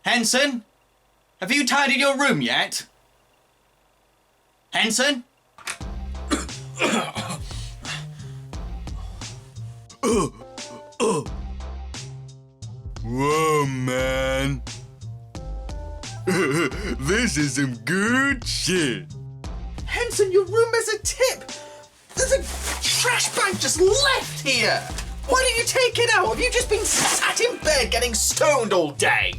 Henson? Have you tidied your room yet? Henson? Whoa, man. This is some good shit. Henson, your room is a tip. There's a trash bag just left here. Why don't you take it out? Have you just been sat in bed getting stoned all day?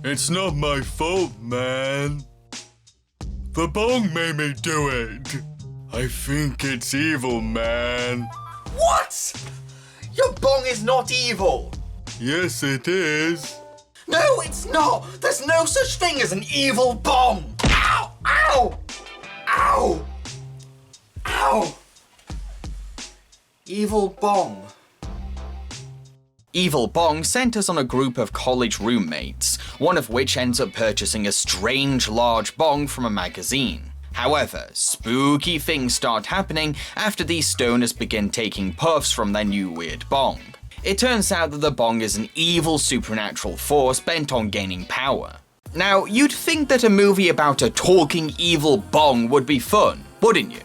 It's not my fault, man. The Bong made me do it. I think it's evil, man. What? Your bong is not evil. Yes, it is. No, it's not. There's no such thing as an evil bong. Ow! Ow! Ow! Ow! Evil bong. Evil Bong sent us on a group of college roommates, one of which ends up purchasing a strange large bong from a magazine. However, spooky things start happening after these stoners begin taking puffs from their new weird bong. It turns out that the bong is an evil supernatural force bent on gaining power. Now, you'd think that a movie about a talking evil bong would be fun, wouldn't you?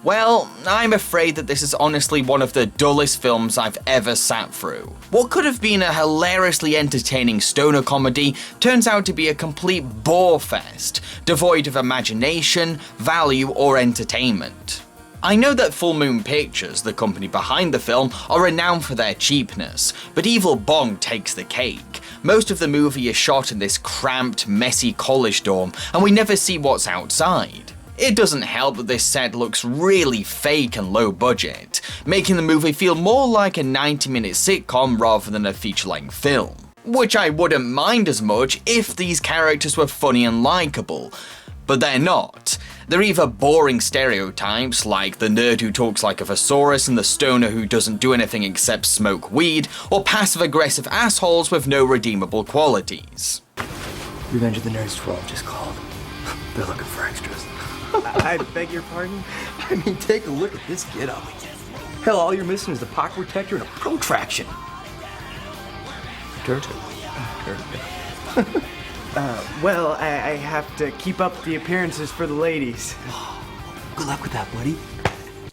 Well, I'm afraid that this is honestly one of the dullest films I've ever sat through. What could have been a hilariously entertaining stoner comedy turns out to be a complete bore fest, devoid of imagination, value, or entertainment. I know that Full Moon Pictures, the company behind the film, are renowned for their cheapness, but Evil Bong takes the cake. Most of the movie is shot in this cramped, messy college dorm, and we never see what's outside. It doesn't help that this set looks really fake and low budget, making the movie feel more like a 90-minute sitcom rather than a feature-length film. Which I wouldn't mind as much if these characters were funny and likeable, but they're not. They're either boring stereotypes, like the nerd who talks like a thesaurus and the stoner who doesn't do anything except smoke weed, or passive-aggressive assholes with no redeemable qualities. Revenge of the Nerds 12 just called. They're looking for extras. I beg your pardon? I mean, take a look at this get-up. Hell, all you're missing is the pocket protector and a protraction. Turtle. Well, I have to keep up the appearances for the ladies. Good luck with that, buddy.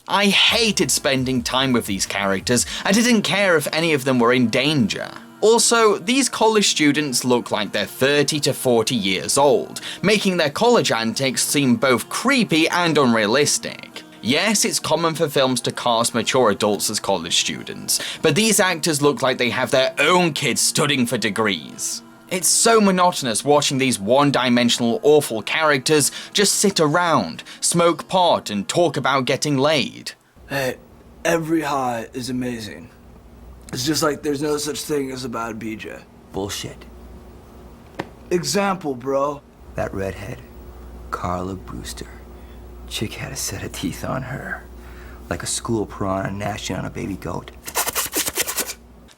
I hated spending time with these characters. I didn't care if any of them were in danger. Also, these college students look like they're 30 to 40 years old, making their college antics seem both creepy and unrealistic. Yes, it's common for films to cast mature adults as college students, but these actors look like they have their own kids studying for degrees. It's so monotonous watching these one-dimensional awful characters just sit around, smoke pot, and talk about getting laid. Hey, every high is amazing. It's just like there's no such thing as a bad BJ. Bullshit. Example, bro. That redhead, Carla Brewster. Chick had a set of teeth on her. Like a school piranha gnashing on a baby goat.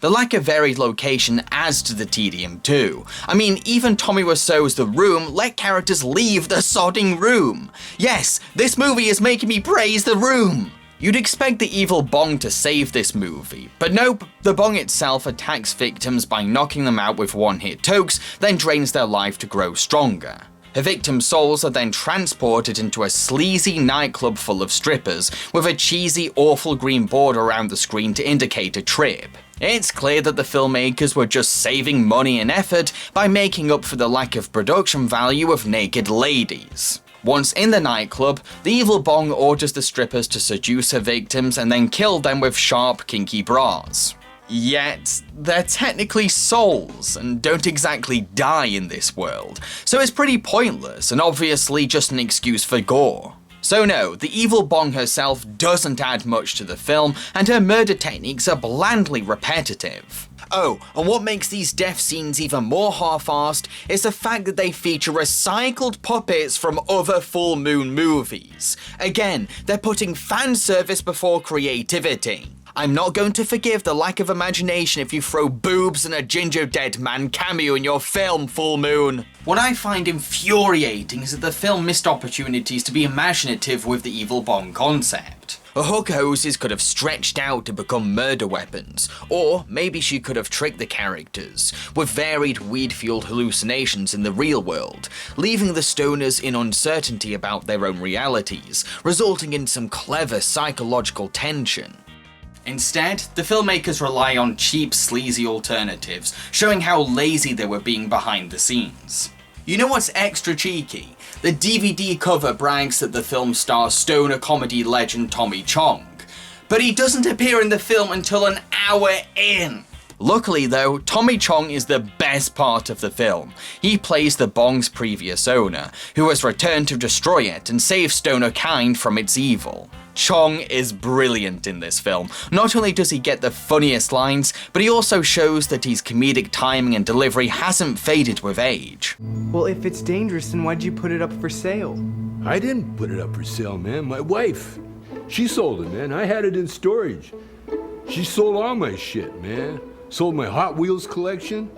The lack of varied location adds to the tedium too. I mean, even Tommy Wiseau's The Room let characters leave the sodding room. Yes, this movie is making me praise The Room. You'd expect the evil Bong to save this movie, but nope, the Bong itself attacks victims by knocking them out with one-hit tokes, then drains their life to grow stronger. Her victims' souls are then transported into a sleazy nightclub full of strippers, with a cheesy, awful green border around the screen to indicate a trip. It's clear that the filmmakers were just saving money and effort by making up for the lack of production value of naked ladies. Once in the nightclub, the evil Bong orders the strippers to seduce her victims and then kill them with sharp, kinky bras. Yet, they're technically souls and don't exactly die in this world, so it's pretty pointless and obviously just an excuse for gore. So no, the evil Bong herself doesn't add much to the film, and her murder techniques are blandly repetitive. Oh, and what makes these death scenes even more half-arsed is the fact that they feature recycled puppets from other Full Moon movies. Again, they're putting fan service before creativity. I'm not going to forgive the lack of imagination if you throw boobs and a ginger dead man cameo in your film, Full Moon. What I find infuriating is that the film missed opportunities to be imaginative with the evil Bong concept. Her hook hoses could have stretched out to become murder weapons, or maybe she could have tricked the characters with varied weed-fueled hallucinations in the real world, leaving the stoners in uncertainty about their own realities, resulting in some clever psychological tension. Instead, the filmmakers rely on cheap, sleazy alternatives, showing how lazy they were being behind the scenes. You know what's extra cheeky? The DVD cover brags that the film stars stoner comedy legend Tommy Chong, but he doesn't appear in the film until an hour in. Luckily though, Tommy Chong is the best part of the film. He plays the Bong's previous owner, who has returned to destroy it and save stoner kind from its evil. Chong is brilliant in this film. Not only does he get the funniest lines, but he also shows that his comedic timing and delivery hasn't faded with age. Well, if it's dangerous, then why'd you put it up for sale? I didn't put it up for sale, man. My wife. She sold it, man. I had it in storage. She sold all my shit, man. Sold my Hot Wheels collection.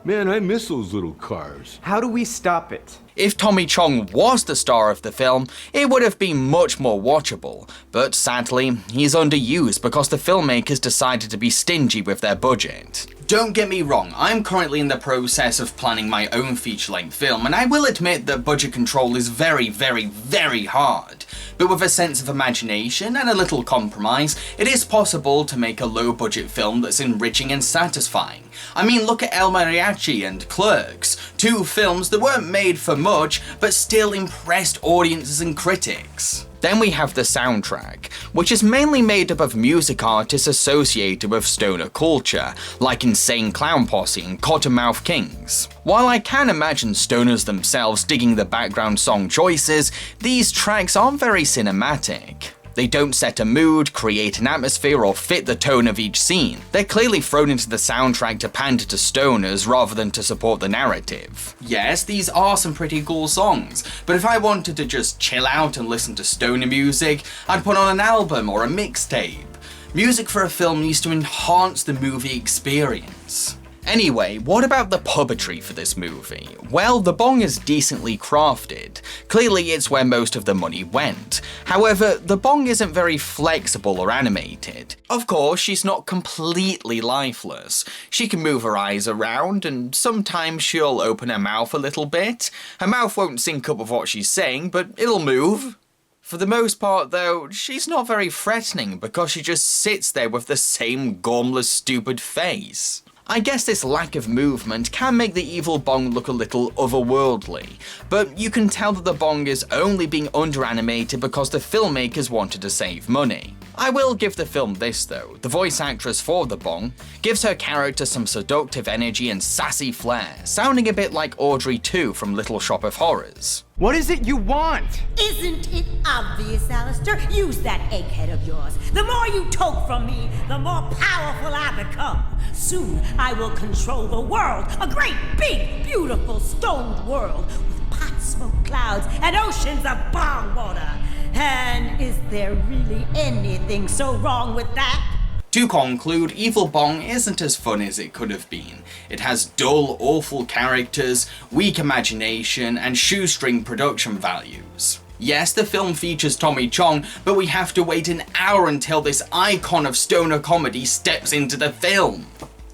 Man, I miss those little cars. How do we stop it? If Tommy Chong was the star of the film, it would have been much more watchable, but sadly, he's underused because the filmmakers decided to be stingy with their budget. Don't get me wrong, I'm currently in the process of planning my own feature-length film, and I will admit that budget control is very, very, very hard. But with a sense of imagination and a little compromise, it is possible to make a low-budget film that's enriching and satisfying. I mean, look at El Mariachi and Clerks, two films that weren't made for much, but still impressed audiences and critics. Then we have the soundtrack, which is mainly made up of music artists associated with stoner culture, like Insane Clown Posse and Cottonmouth Kings. While I can imagine stoners themselves digging the background song choices, these tracks aren't very cinematic. They don't set a mood, create an atmosphere, or fit the tone of each scene. They're clearly thrown into the soundtrack to pander to stoners rather than to support the narrative. Yes, these are some pretty cool songs, but if I wanted to just chill out and listen to stoner music, I'd put on an album or a mixtape. Music for a film needs to enhance the movie experience. Anyway, what about the puppetry for this movie? Well, the Bong is decently crafted. Clearly it's where most of the money went. However, the Bong isn't very flexible or animated. Of course, she's not completely lifeless. She can move her eyes around, and sometimes she'll open her mouth a little bit. Her mouth won't sync up with what she's saying, but it'll move. For the most part though, she's not very threatening because she just sits there with the same gormless, stupid face. I guess this lack of movement can make the evil Bong look a little otherworldly, but you can tell that the Bong is only being under-animated because the filmmakers wanted to save money. I will give the film this though, the voice actress for the Bong gives her character some seductive energy and sassy flair, sounding a bit like Audrey 2 from Little Shop of Horrors. What is it you want? Isn't it obvious, Alistair? Use that egghead of yours. The more you toke from me, the more powerful I become. Soon I will control the world, a great, big, beautiful stoned world with pot smoke clouds and oceans of bong water. And is there really anything so wrong with that? To conclude, Evil Bong isn't as fun as it could have been. It has dull, awful characters, weak imagination, and shoestring production values. Yes, the film features Tommy Chong, but we have to wait an hour until this icon of stoner comedy steps into the film.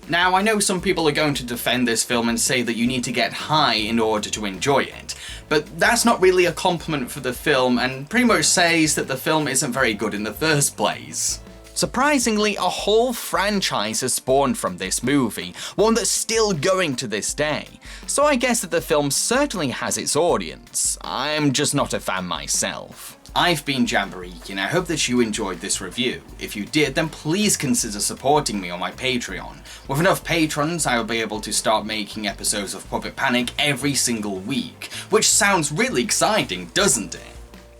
Now, I know some people are going to defend this film and say that you need to get high in order to enjoy it, but that's not really a compliment for the film and pretty much says that the film isn't very good in the first place. Surprisingly, a whole franchise has spawned from this movie, one that's still going to this day. So I guess that the film certainly has its audience. I'm just not a fan myself. I've been Jamboree, and I hope that you enjoyed this review. If you did, then please consider supporting me on my Patreon. With enough patrons, I will be able to start making episodes of Puppet Panic every single week, which sounds really exciting, doesn't it?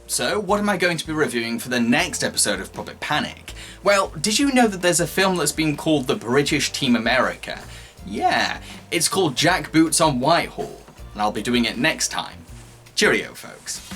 So, what am I going to be reviewing for the next episode of Puppet Panic? Well, did you know that there's a film that's been called The British Team America? Yeah, it's called Jack Boots on Whitehall, and I'll be doing it next time. Cheerio, folks.